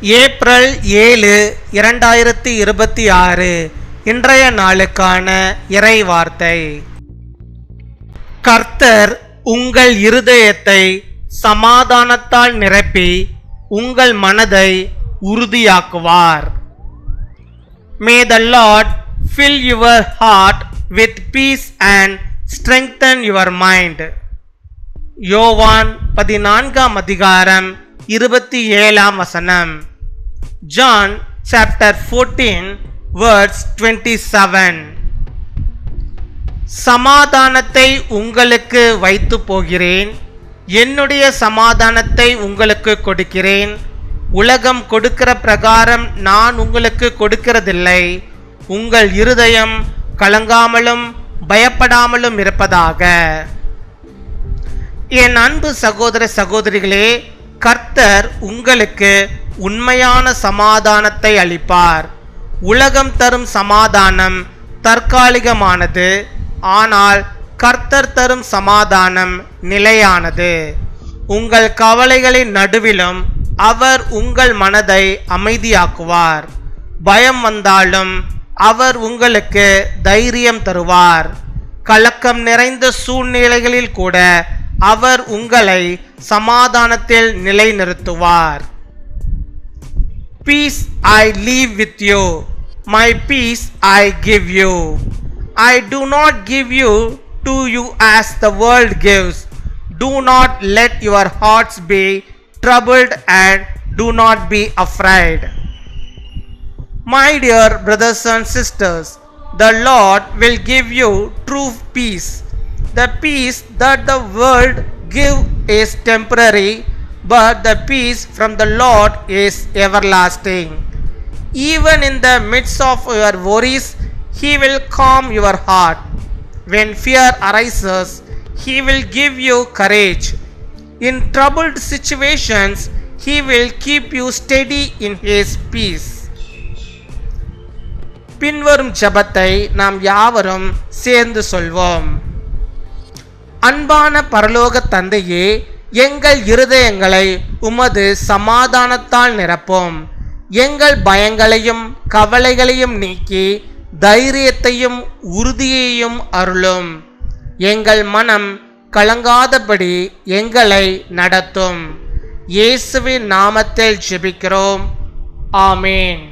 April 7, 2026 இன்றைய நாளுக்கான இறை வார்த்தை. கர்த்தர் உங்கள் இருதயத்தை சமாதானத்தால் நிரப்பி உங்கள் மனதை உறுதியாக்குவார். May the Lord fill your heart with peace and strengthen your mind. யோவான் 14 அதிகாரம் 27 வசனம். John chapter 14 verse 27. சமாதானத்தை உங்களுக்கு வைத்து போகிறேன், என்னுடைய சமாதானத்தை உங்களுக்கு கொடுக்கிறேன். உலகம் கொடுக்கிற பிரகாரம் நான் உங்களுக்கு கொடுக்கிறதில்லை. உங்கள் இருதயம் கலங்காமலும் பயப்படாமலும் இருப்பதாக. என் அன்பு சகோதர சகோதரிகளே, கர்த்தர் உங்களுக்கு உண்மையான சமாதானத்தை அளிப்பார். உலகம் தரும் சமாதானம் தற்காலிகமானது, ஆனால் கர்த்தர் தரும் சமாதானம் நிலையானது. உங்கள் கவலைகளின் நடுவிலும் அவர் உங்கள் மனதை அமைதியாக்குவார். பயம் வந்தாலும் அவர் உங்களுக்கு தைரியம் தருவார். கலக்கம் நிறைந்த சூழ்நிலைகளில் கூட அவர் உங்களை சமாதானத்தில் நிலைநிறுத்துவார். Peace I leave with you, my peace I give you. I do not give you to you as the world gives. Do not let your hearts be troubled and do not be afraid. My dear brothers and sisters, the Lord will give you true peace. The peace that the world gives is temporary, but the peace from the Lord is everlasting. Even in the midst of your worries, He will calm your heart. When fear arises, He will give you courage. In troubled situations, He will keep you steady in His peace. பின்வரும் ஜெபத்தை நாம் யாவரும் சேர்ந்து சொல்வோம். அன்பான பரலோக தந்தையே, எங்கள் இருதயங்களை உமது சமாதானத்தால் நிரப்பும். எங்கள் பயங்களையும் கவலைகளையும் நீக்கி தைரியத்தையும் உறுதியையும் அருளும். எங்கள் மனம் கலங்காதபடி எங்களை நடத்தும். இயேசுவின் நாமத்தில் ஜெபிக்கிறோம். ஆமேன்.